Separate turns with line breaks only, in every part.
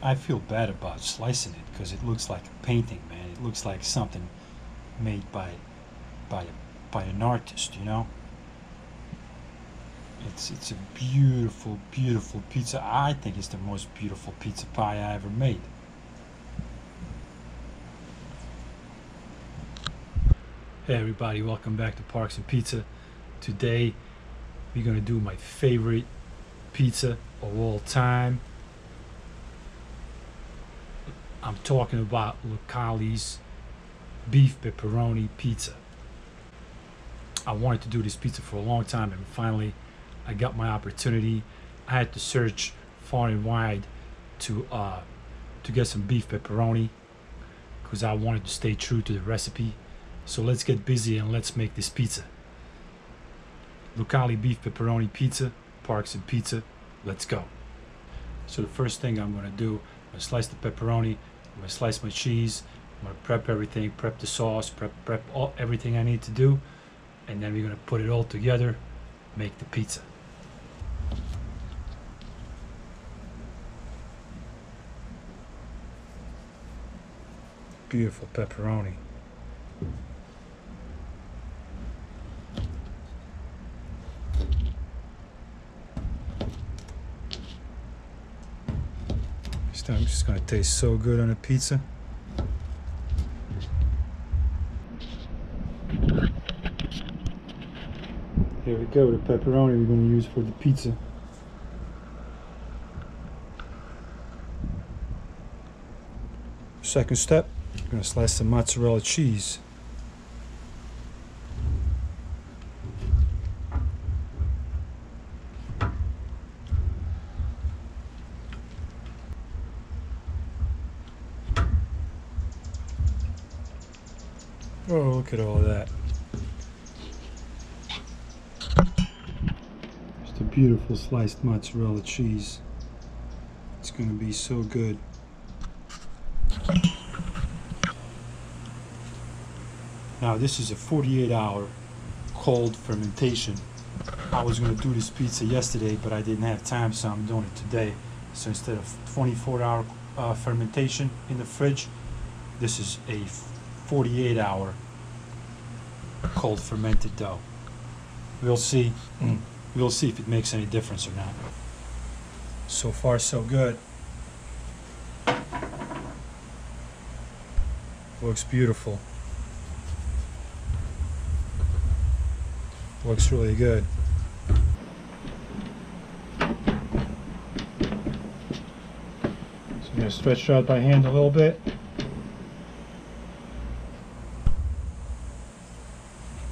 I feel bad about slicing it because it looks like a painting, man. It looks like something made by by an artist, you know. It's a beautiful, beautiful pizza. I think it's the most beautiful pizza pie I ever made. Hey everybody, welcome back to Parks and Pizza. Today we're gonna do my favorite pizza of all time. I'm talking about Lucali's beef pepperoni pizza. I wanted to do this pizza for a long time, and finally I got my opportunity. I had to search far and wide to get some beef pepperoni because I wanted to stay true to the recipe. So let's get busy and let's make this pizza. Lucali beef pepperoni pizza, Parks and Pizza. Let's go. So the first thing I'm gonna do, I'm gonna slice the pepperoni, I'm gonna slice my cheese, I'm gonna prep everything, prep the sauce, prep everything I need to do, and then we're gonna put it all together, make the pizza. Beautiful pepperoni. It's just gonna taste so good on a pizza. Here we go, the pepperoni we're gonna use for the pizza. Second step, we're gonna slice some mozzarella cheese. Oh, look at all of that. Just a beautiful sliced mozzarella cheese. It's going to be so good. Now this is a 48-hour cold fermentation. I was going to do this pizza yesterday, but I didn't have time, so I'm doing it today. So instead of 24-hour fermentation in the fridge, this is a 48-hour cold fermented dough. We'll see. We'll see if it makes any difference or not. So far, so good. Looks beautiful. Looks really good. So I'm gonna stretch it out by hand a little bit.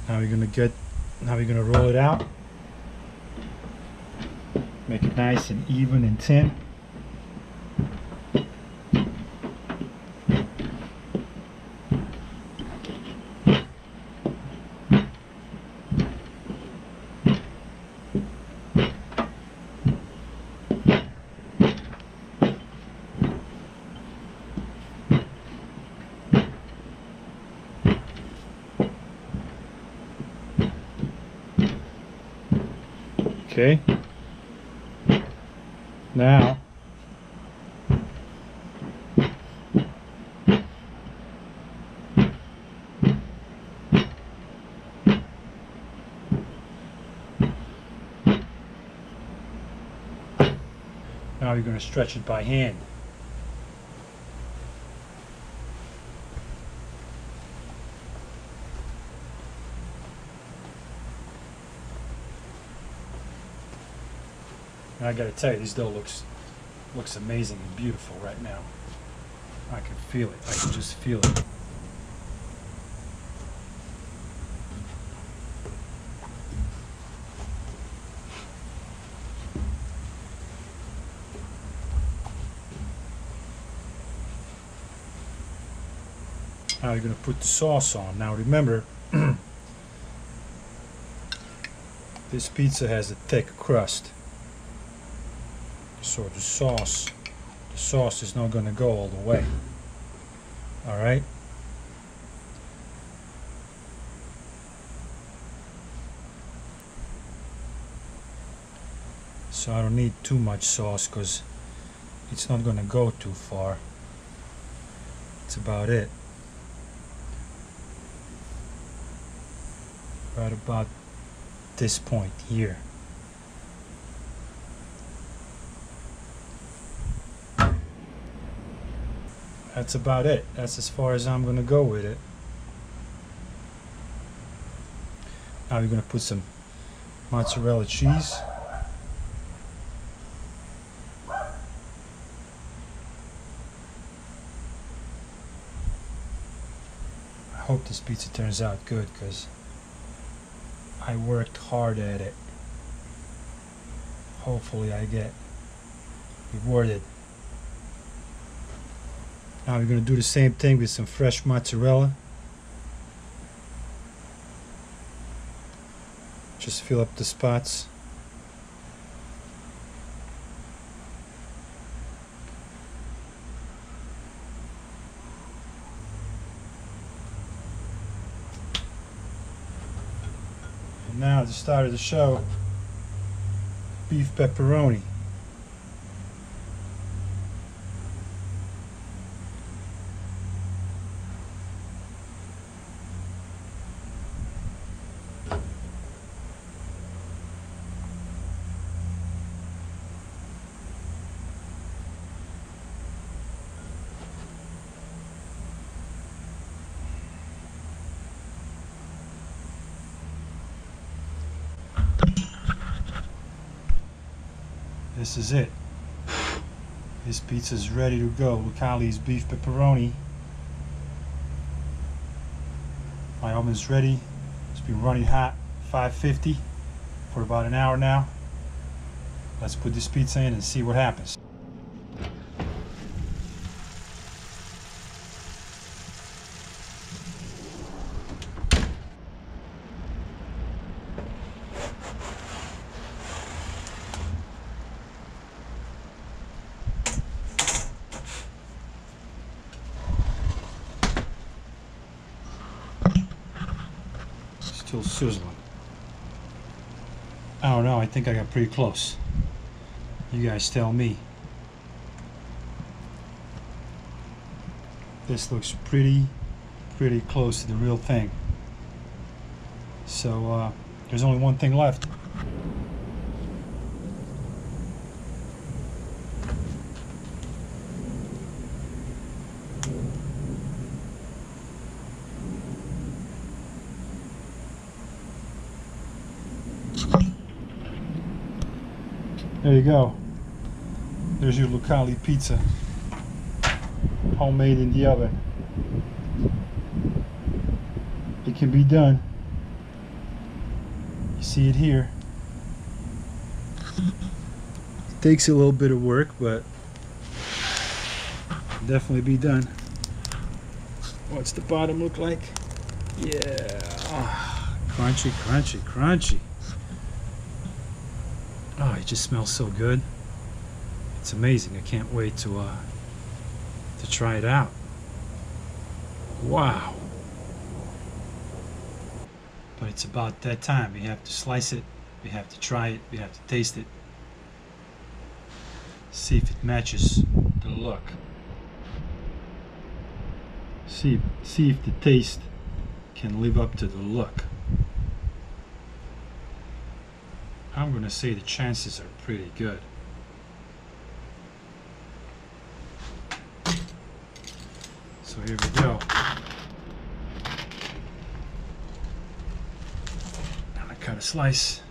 Now we're gonna roll it out. Make it nice and even and thin. Okay. Now you're going to stretch it by hand. And I gotta tell you, this dough looks amazing and beautiful right now. I can feel it. I can just feel it. Now you're gonna put the sauce on. Now remember, this pizza has a thick crust. So the sauce is not going to go all the way. All right. So I don't need too much sauce because It's not gonna go too far. That's about it. Right about this point here. That's about it. That's as far as I'm gonna go with it. Now we're gonna put some mozzarella cheese. I hope this pizza turns out good because I worked hard at it. Hopefully I get rewarded. Now we're going to do the same thing with some fresh mozzarella. Just fill up the spots. And now at the start of the show, beef pepperoni. This is it. This pizza's ready to go. Lucali's beef pepperoni. My oven's ready. It's been running hot, 550 for about an hour now. Let's put this pizza in and see what happens. Still sizzling. I don't know, I think I got pretty close. You guys tell me. This looks pretty close to the real thing. So there's only one thing left. There you go. There's your Lucali pizza. Homemade in the oven. It can be done. You see it here. It takes a little bit of work, but it'll definitely be done. What's the bottom look like? Yeah. Oh, crunchy, crunchy, crunchy. Oh, it just smells so good. It's amazing. I can't wait to try it out. Wow. But it's about that time. We have to slice it. We have to try it. We have to taste it. See if it matches the look. See if the taste can live up to the look. I'm gonna say the chances are pretty good. So here we go. Now I cut a slice.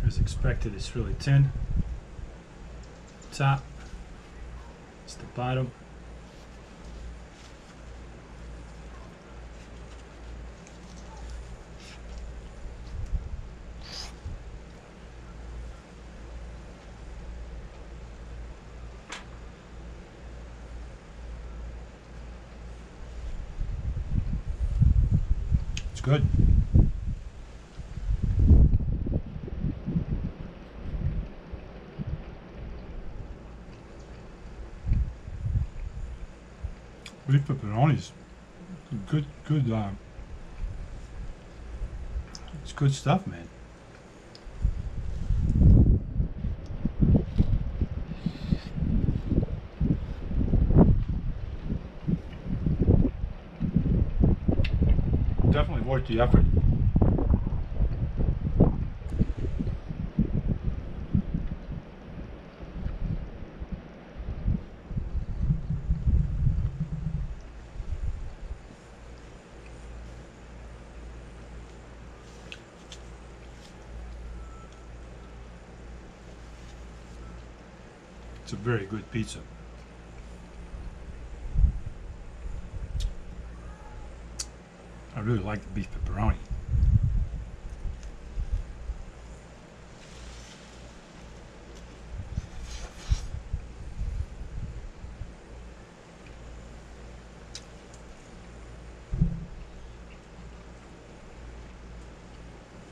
As expected, it's really thin. Top. It's the bottom. Good. Beef pepperonis. Good. It's good stuff, man. worth the effort. It's a very good pizza. I really like the beef pepperoni.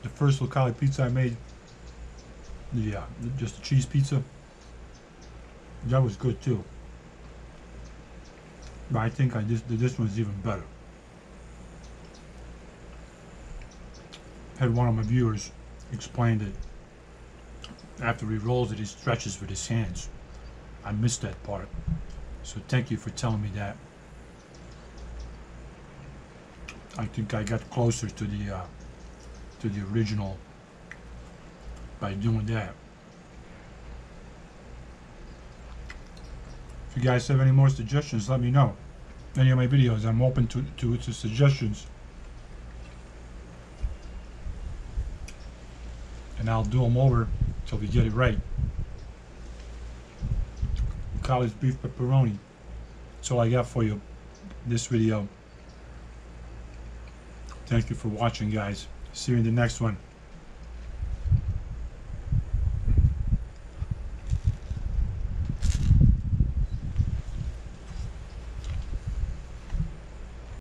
The first Lucali pizza I made, just a cheese pizza, that was good too. But I think this one's even better. Had one of my viewers explain that after he rolls it, he stretches with his hands. I missed that part, so thank you for telling me that. I think I got closer to the original by doing that. If you guys have any more suggestions, let me know. Any of my videos, I'm open to suggestions. And I'll do them over till we get it right. Lucali's beef pepperoni. That's all I got for you this video. Thank you for watching, guys. See you in the next one.